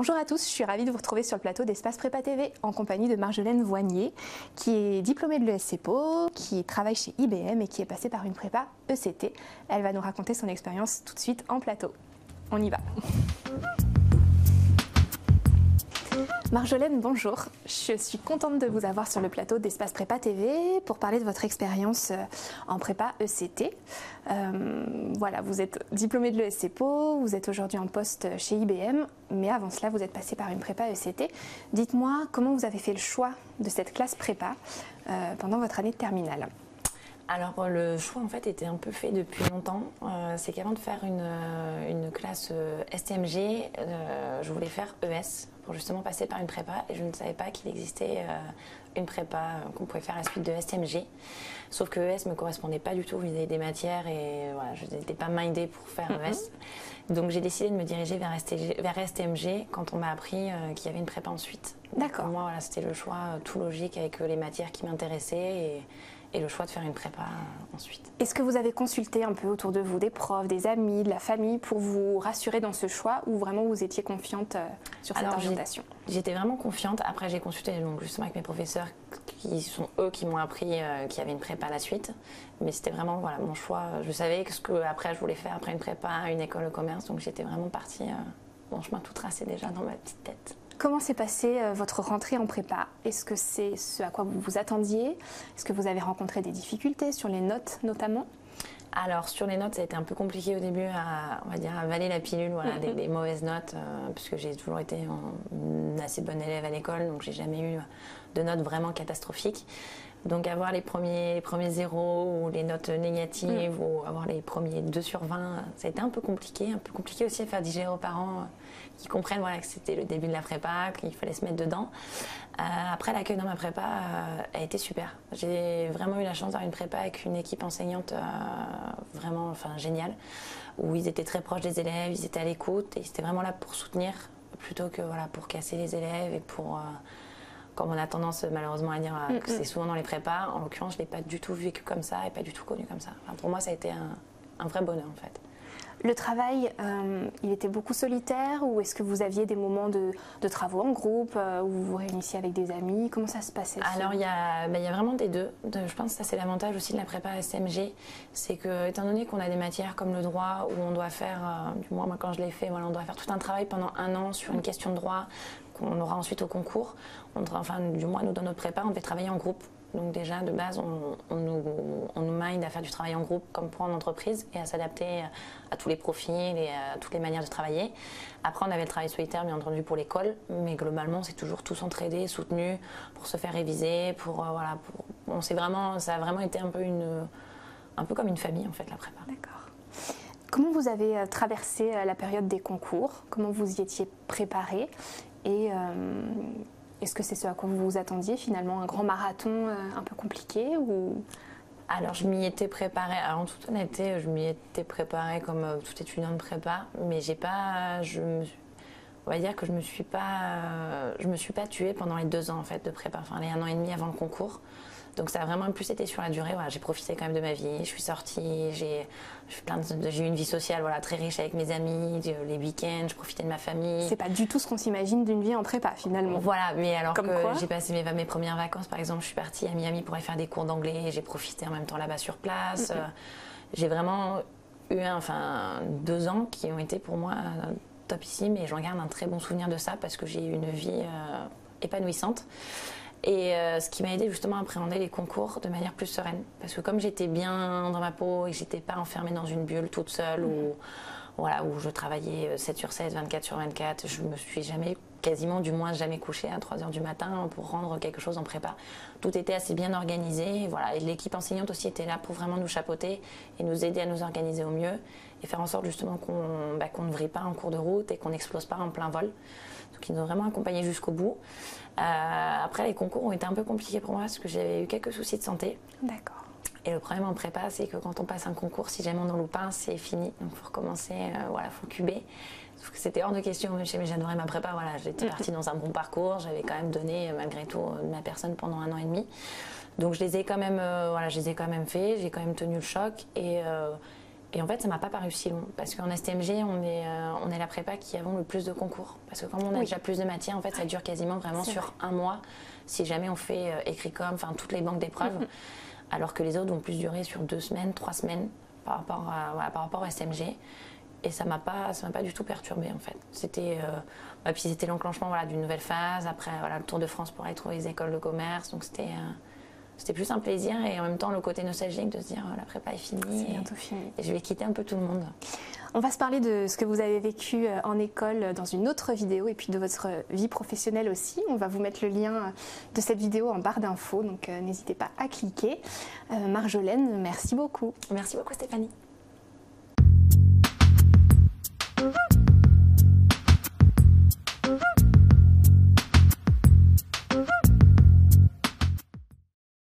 Bonjour à tous, je suis ravie de vous retrouver sur le plateau d'Espace Prépa TV en compagnie de Marjolaine Voignier, qui est diplômée de l'ESCPO, qui travaille chez IBM et qui est passée par une prépa ECT. Elle va nous raconter son expérience tout de suite en plateau. On y va. Marjolaine, bonjour. Je suis contente de vous avoir sur le plateau d'Espace Prépa TV pour parler de votre expérience en prépa ECT. Voilà, vous êtes diplômée de l'ESCPO, vous êtes aujourd'hui en poste chez IBM, mais avant cela, vous êtes passée par une prépa ECT. Dites-moi comment vous avez fait le choix de cette classe prépa pendant votre année de terminale. Alors le choix en fait était un peu fait depuis longtemps. C'est qu'avant de faire une classe STMG, je voulais faire ES pour justement passer par une prépa et je ne savais pas qu'il existait une prépa qu'on pouvait faire à la suite de STMG. Sauf que ES ne me correspondait pas du tout vis-à-vis des matières et voilà, je n'étais pas mindée pour faire ES. Donc j'ai décidé de me diriger vers STMG quand on m'a appris qu'il y avait une prépa ensuite. D'accord. Pour moi voilà, c'était le choix tout logique avec les matières qui m'intéressaient et le choix de faire une prépa ensuite. Est-ce que vous avez consulté un peu autour de vous des profs, des amis, de la famille pour vous rassurer dans ce choix ou vraiment vous étiez confiante sur cette orientation? J'étais vraiment confiante. Après, j'ai consulté donc, justement avec mes professeurs qui sont eux qui m'ont appris qu'il y avait une prépa à la suite. Mais c'était vraiment voilà, mon choix. Je savais que ce que après je voulais faire après une prépa, une école de commerce. Donc j'étais vraiment partie bon chemin tout tracé déjà dans ma petite tête. Comment s'est passée votre rentrée en prépa? Est-ce que c'est ce à quoi vous vous attendiez? Est-ce que vous avez rencontré des difficultés sur les notes notamment? Alors sur les notes, ça a été un peu compliqué au début à, on va dire, avaler la pilule, voilà, des mauvaises notes, puisque j'ai toujours été une assez bonne élève à l'école, donc j'ai jamais eu de notes vraiment catastrophiques. Donc avoir les premiers zéros ou les notes négatives ou avoir les premiers 2 sur 20, ça a été un peu compliqué aussi à faire digérer aux parents qui comprennent voilà, que c'était le début de la prépa, qu'il fallait se mettre dedans. Après, l'accueil dans ma prépa a été super. J'ai vraiment eu la chance d'avoir une prépa avec une équipe enseignante vraiment géniale, où ils étaient très proches des élèves, ils étaient à l'écoute et ils étaient vraiment là pour soutenir plutôt que voilà, pour casser les élèves et pour... comme on a tendance malheureusement à dire que c'est souvent dans les prépas, en l'occurrence je ne l'ai pas du tout vécu comme ça et pas du tout connu comme ça. Enfin, pour moi ça a été un vrai bonheur en fait. Le travail, il était beaucoup solitaire ou est-ce que vous aviez des moments de travaux en groupe où vous vous réunissiez avec des amis? Comment ça se passait? Alors il y a vraiment des deux. Je pense que ça c'est l'avantage aussi de la prépa STMG, c'est que étant donné qu'on a des matières comme le droit où on doit faire, du moins moi quand je l'ai fait, voilà, on doit faire tout un travail pendant 1 an sur une question de droit qu'on aura ensuite au concours. Du moins nous dans notre prépa on devait travailler en groupe. Donc déjà de base on nous mind à faire du travail en groupe comme pour en entreprise et à s'adapter à tous les profils et à toutes les manières de travailler. Après on avait le travail solitaire bien entendu pour l'école, mais globalement c'est toujours tous entraidés, soutenus pour se faire réviser, voilà, ça a vraiment été un peu comme une famille en fait la prépa. D'accord. Comment vous avez traversé la période des concours? Comment vous y étiez préparé? Et est-ce que c'est ce à quoi vous vous attendiez finalement, un grand marathon un peu compliqué ou... Alors je m'y étais préparée, alors en toute honnêteté, je m'y étais préparée comme toute étudiante de prépa, mais on va dire que je me suis pas tuée pendant les 2 ans en fait de prépa, enfin les 1 an et demi avant le concours. Donc ça a vraiment plus été sur la durée. Voilà, j'ai profité quand même de ma vie. Je suis sortie, j'ai eu une vie sociale voilà, très riche avec mes amis, les week-ends, je profitais de ma famille. C'est pas du tout ce qu'on s'imagine d'une vie en prépa finalement. Voilà, mais alors que j'ai passé mes premières vacances, par exemple, je suis partie à Miami pour aller faire des cours d'anglais. J'ai profité en même temps là-bas sur place. J'ai vraiment eu 2 ans qui ont été pour moi topissimes et j'en garde un très bon souvenir de ça parce que j'ai eu une vie épanouissante. Et ce qui m'a aidé justement à appréhender les concours de manière plus sereine. Parce que comme j'étais bien dans ma peau et que j'étais pas enfermée dans une bulle toute seule où je travaillais 7 sur 7, 24 sur 24, je me suis quasiment jamais couchée à 3h du matin pour rendre quelque chose en prépa. Tout était assez bien organisé. Voilà. Et l'équipe enseignante aussi était là pour vraiment nous chapeauter et nous aider à nous organiser au mieux et faire en sorte justement qu'on ne vrille pas en cours de route et qu'on n'explose pas en plein vol. Donc ils nous ont vraiment accompagnés jusqu'au bout. Après, les concours ont été un peu compliqués pour moi parce que j'avais eu quelques soucis de santé. D'accord. Et le problème en prépa, c'est que quand on passe un concours, si jamais on en loupe un, c'est fini. Donc il faut recommencer, faut cuber. Sauf que c'était hors de question, mais j'adorais ma prépa. Voilà, j'étais partie dans un bon parcours, j'avais quand même donné malgré tout de ma personne pendant 1 an et demi. Donc je les ai quand même fait, j'ai quand même tenu le choc. Et en fait, ça m'a pas paru si long. Parce qu'en STMG, on est la prépa qui avons le plus de concours. Parce que comme on a déjà plus de matière, en fait, ça dure quasiment vraiment sur un mois. Si jamais on fait écrit-com, enfin toutes les banques d'épreuves. Alors que les autres vont plus durer sur 2 semaines, 3 semaines par rapport au STMG. Et ça m'a pas du tout perturbée en fait. C'était puis c'était l'enclenchement d'une nouvelle phase. Après le Tour de France pour aller trouver les écoles de commerce. Donc c'était plus un plaisir et en même temps le côté nostalgique de se dire la prépa est finie. C'est bientôt fini. Et je vais quitter un peu tout le monde. On va se parler de ce que vous avez vécu en école dans une autre vidéo et puis de votre vie professionnelle aussi. On va vous mettre le lien de cette vidéo en barre d'infos, donc n'hésitez pas à cliquer. Marjolaine, merci beaucoup. Merci beaucoup Stéphanie.